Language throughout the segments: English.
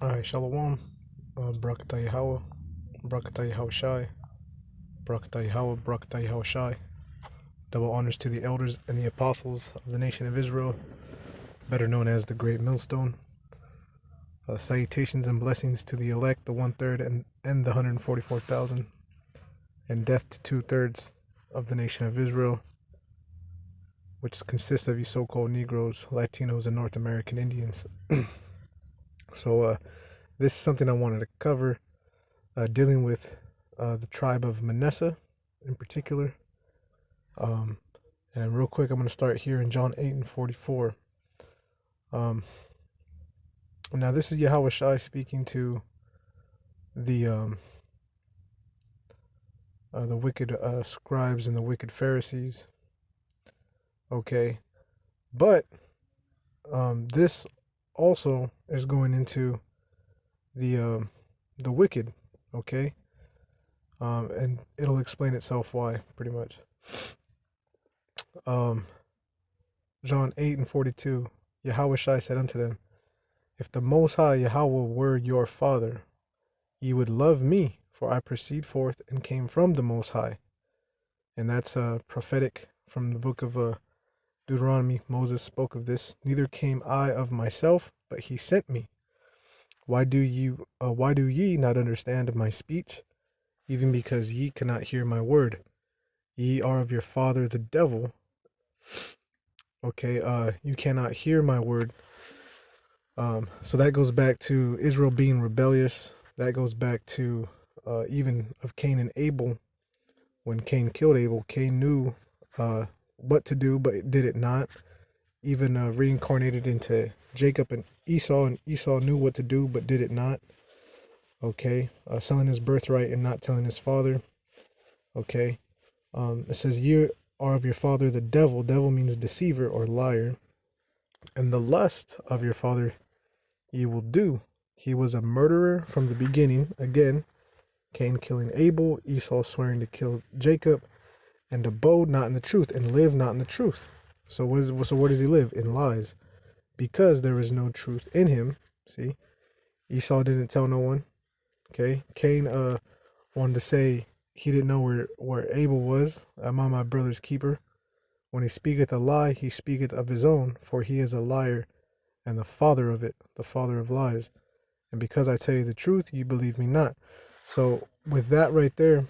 Alright, Shalom. Barakatah Yahweh. Barakatah Yahweh Shai. Barakatah Yahweh. Barakatah Yahweh Shai. Double honors to the elders and the apostles of the nation of Israel, better known as the Great Millstone. Salutations and blessings to the elect, the 1/3 and the 144,000, and death to 2/3 of the nation of Israel, which consists of you so-called Negroes, Latinos, and North American Indians. So this is something I wanted to cover, dealing with the tribe of Manasseh in particular. And real quick, I'm going to start here in John 8:44. Now this is Yahweh Shai speaking to the wicked scribes and the wicked Pharisees. Okay, but this also is going into the wicked. Okay, and it'll explain itself why, pretty much. John 8:42, Yahweh Shai said unto them, if the Most High Yahweh were your Father, ye would love me, for I proceed forth and came from the Most High. And that's prophetic from the book of Deuteronomy. Moses spoke of this. Neither came I of myself, but he sent me. Why do ye not understand my speech? Even because ye cannot hear my word. Ye are of your father the devil. Okay, you cannot hear my word. So that goes back to Israel being rebellious. That goes back to even of Cain and Abel. When Cain killed Abel, Cain knew what to do, but did it not. Even reincarnated into Jacob and Esau knew what to do, but did it not. Okay, selling his birthright and not telling his father. Okay, it says, "You are of your father the devil." Devil means deceiver or liar. And the lust of your father ye will do. He was a murderer from the beginning. Again, Cain killing Abel, Esau swearing to kill Jacob, and abode not in the truth, and lived not in the truth. So where does he live? In lies, because there is no truth in him. See, Esau didn't tell no one. Okay, Cain wanted to say he didn't know where Abel was. Am I my brother's keeper? When he speaketh a lie, he speaketh of his own, for he is a liar and the father of it, the father of lies. And because I tell you the truth, you believe me not. So with that right there,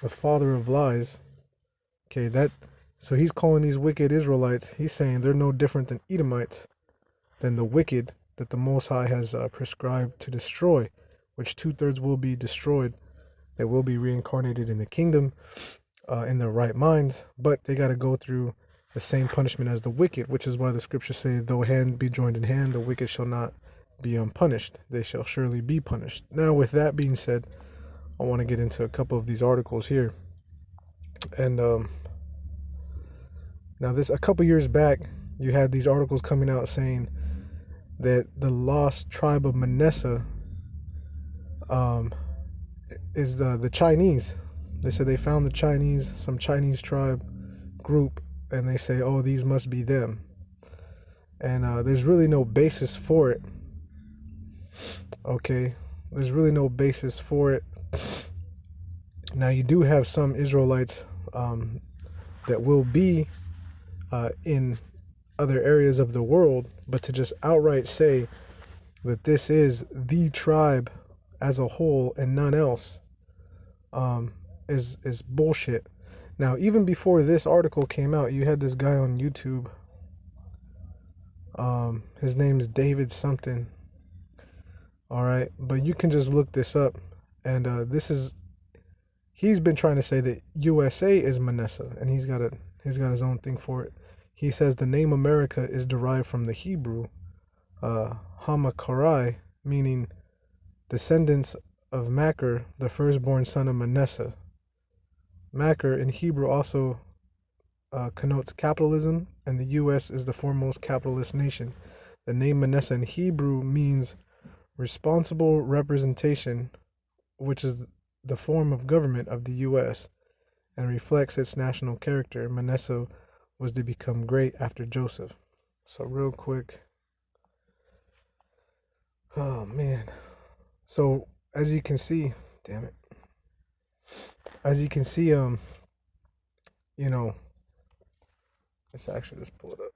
the father of lies, okay, so he's calling these wicked Israelites, he's saying they're no different than Edomites, than the wicked that the Most High has prescribed to destroy, which 2/3 will be destroyed. They will be reincarnated in the kingdom in their right minds, but they got to go through the same punishment as the wicked, which is why the scriptures say, though hand be joined in hand, the wicked shall not be unpunished. They shall surely be punished. Now, with that being said, I want to get into a couple of these articles here. And now a couple years back, you had these articles coming out saying that the lost tribe of Manasseh is the Chinese. They said they found some Chinese tribe group, and they say, oh, these must be them. And there's really no basis for it. Okay, there's really no basis for it. Now, you do have some Israelites that will be in other areas of the world, but to just outright say that this is the tribe as a whole and none else is bullshit. Now, even before this article came out, you had this guy on YouTube. His name's David something. All right, but you can just look this up, and he's been trying to say that USA is Manasseh, and he's got his own thing for it. He says the name America is derived from the Hebrew Hamakarai, meaning descendants of Machir, the firstborn son of Manasseh. Machir in Hebrew also connotes capitalism, and the U.S. is the foremost capitalist nation. The name Manasseh in Hebrew means responsible representation, which is the form of government of the U.S. and reflects its national character. Manasseh was to become great after Joseph. So real quick, Oh man. So as you can see, damn it. As you can see, you know, let's actually just pull it up.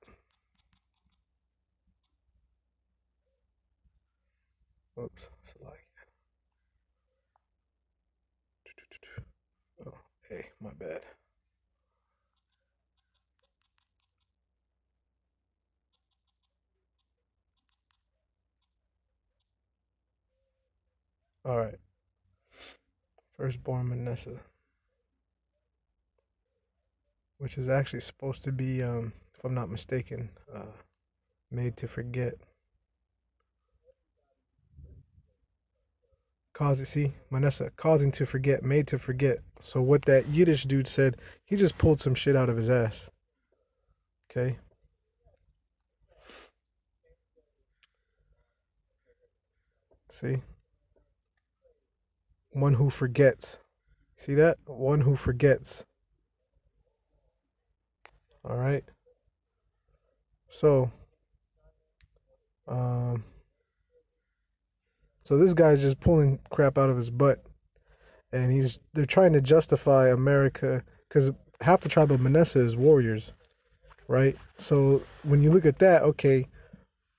Oops, it's a lie. Oh, hey, my bad. All right, firstborn Manasseh, which is actually supposed to be, if I'm not mistaken, made to forget. Cause it, see, Manasseh, causing to forget, made to forget. So what that Yiddish dude said, he just pulled some shit out of his ass. Okay, see, one who forgets. See that? One who forgets. All right. So, um, so this guy's just pulling crap out of his butt, and they're trying to justify America because half the tribe of Manasseh is warriors, right? So when you look at that, okay,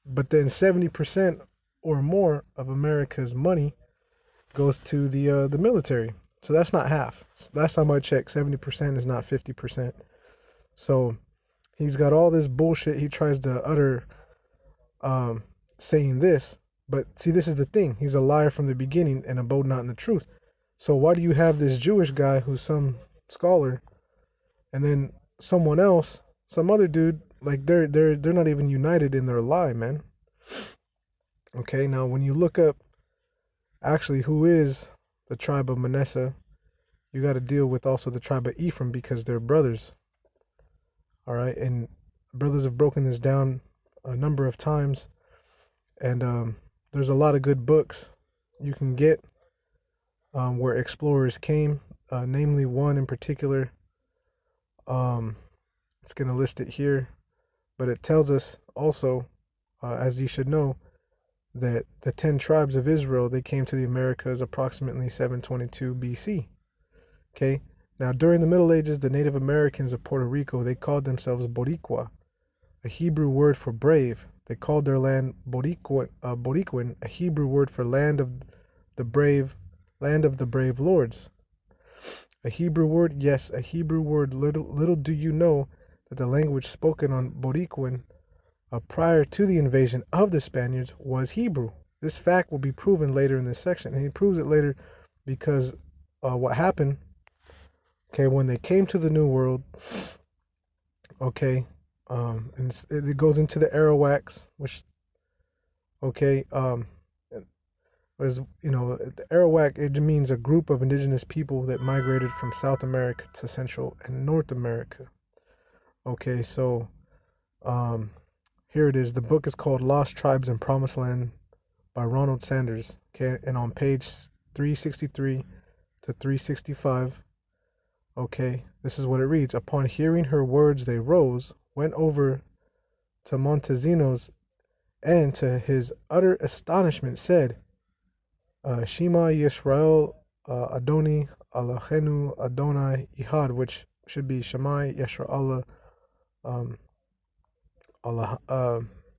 but then 70% or more of America's money goes to the military. So that's not half. Last time I checked, 70% is not 50%. So he's got all this bullshit he tries to utter, um, saying this. But see, this is the thing. He's a liar from the beginning and abode not in the truth. So why do you have this Jewish guy who's some scholar, and then someone else, some other dude, like they're not even united in their lie, man. Okay, now when you look up actually who is the tribe of Manasseh, you got to deal with also the tribe of Ephraim because they're brothers. All right, and brothers have broken this down a number of times, and there's a lot of good books you can get where explorers came, namely one in particular. Um, it's going to list it here, but it tells us also, as you should know, that the 10 tribes of Israel, they came to the Americas approximately 722 BC. Okay, now during the Middle Ages, the Native Americans of Puerto Rico, they called themselves Boricua, a Hebrew word for brave. They called their land Boricuan, a Hebrew word for the brave, land of the brave lords. A Hebrew word, yes, a Hebrew word. Little do you know that the language spoken on Boricuan prior to the invasion of the Spaniards was Hebrew. This fact will be proven later in this section, and he proves it later because what happened, okay, when they came to the New World, okay, and it goes into the Arawaks, which, okay, was, the Arawak, it means a group of indigenous people that migrated from South America to Central and North America. Okay, so um, here it is. The book is called Lost Tribes and Promised Land by Ronald Sanders. Okay, and on page 363 to 365, okay, this is what it reads. Upon hearing her words, they rose, went over to Montesinos, and to his utter astonishment said, Shema Yisrael Adoni Eloheinu Adonai Ihad, which should be Shema Yisrael Allah, Allah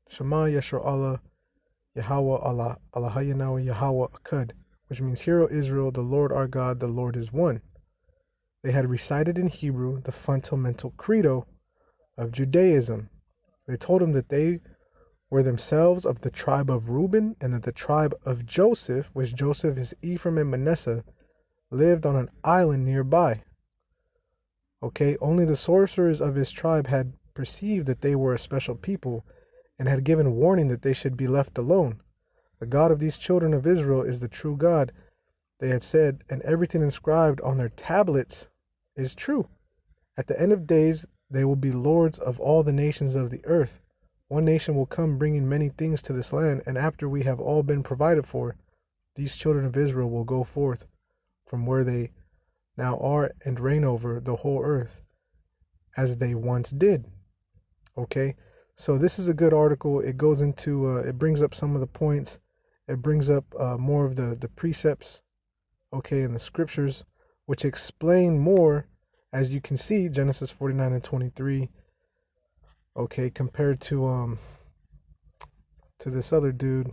Shema Yisrael Allah Yahweh Allah Allahayanahu Yahweh Akkad, which means, Hear, O Israel, the Lord our God, the Lord is one. They had recited in Hebrew the fundamental credo of Judaism. They told him that they were themselves of the tribe of Reuben, and that the tribe of Joseph, which Joseph is Ephraim and Manasseh, lived on an island nearby. Okay, only the sorcerers of his tribe had perceived that they were a special people and had given warning that they should be left alone. The God of these children of Israel is the true God, they had said, and everything inscribed on their tablets is true. At the end of days, they will be lords of all the nations of the earth. One nation will come bringing many things to this land, and after we have all been provided for, these children of Israel will go forth from where they now are and reign over the whole earth, as they once did. Okay, so this is a good article. It goes into, it brings up some of the points, it brings up more of the precepts, okay, in the scriptures, which explain more, as you can see, Genesis 49 and 23, okay, compared to this other dude.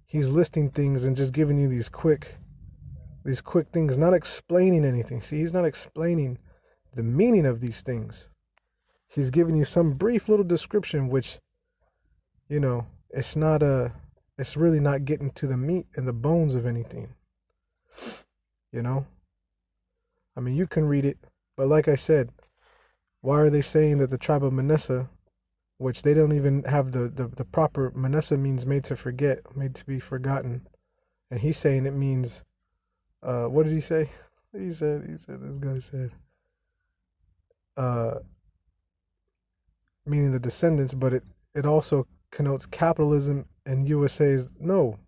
He's listing things and just giving you these quick things, not explaining anything. See, he's not explaining the meaning of these things. He's giving you some brief little description, which, you know, it's really not getting to the meat and the bones of anything. You know? I mean, you can read it, but like I said, why are they saying that the tribe of Manasseh, which they don't even have the proper, Manasseh means made to forget, made to be forgotten. And he's saying it means, what did he say? This guy said, meaning the descendants, but it also connotes capitalism, and USA's, no,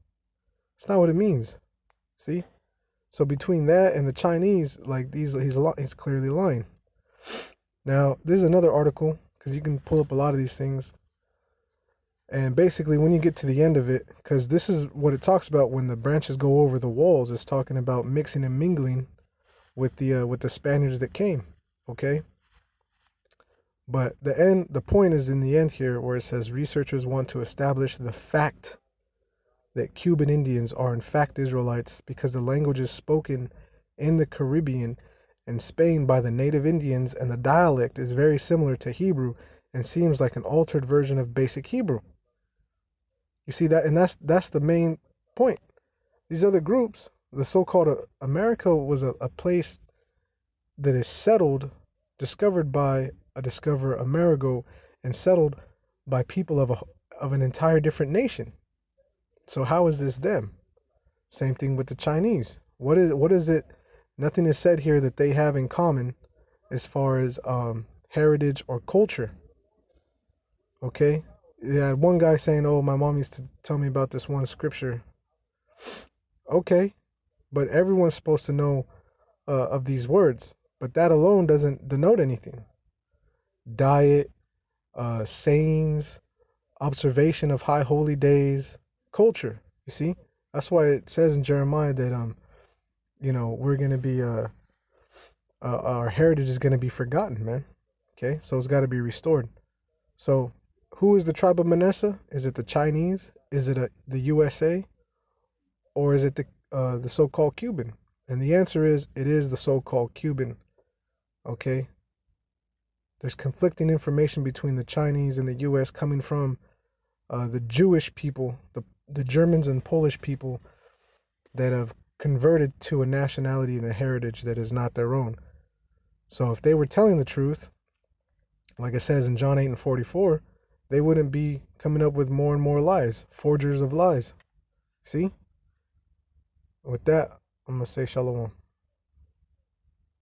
it's not what it means. See? So between that and the Chinese, like he's clearly lying. Now, there's another article, because you can pull up a lot of these things. And basically, when you get to the end of it, because this is what it talks about when the branches go over the walls, it's talking about mixing and mingling with the Spaniards that came, okay? But the point is in the end here, where it says researchers want to establish the fact that Cuban Indians are in fact Israelites because the language is spoken in the Caribbean and Spain by the native Indians, and the dialect is very similar to Hebrew and seems like an altered version of basic Hebrew. You see that, and that's the main point. These other groups, the so-called America, was a place that is settled, discovered by a discoverer Amerigo, and settled by people of an entire different nation. So how is this them? Same thing with the Chinese. What is it? Nothing is said here that they have in common as far as heritage or culture. Okay? Yeah, one guy saying, "Oh, my mom used to tell me about this one scripture." Okay, but everyone's supposed to know of these words, but that alone doesn't denote anything. Diet, sayings, observation of high holy days, culture. You see, that's why it says in Jeremiah that we're gonna be our heritage is gonna be forgotten, man. Okay, so it's got to be restored. So, who is the tribe of Manasseh? Is it the Chinese? Is it the USA? Or is it the so-called Cuban? And the answer is, it is the so-called Cuban. Okay? There's conflicting information between the Chinese and the US coming from the Jewish people, the Germans and Polish people that have converted to a nationality and a heritage that is not their own. So if they were telling the truth, like it says in John 8 and 44, they wouldn't be coming up with more and more lies, forgers of lies. See? With that, I'm going to say shalom.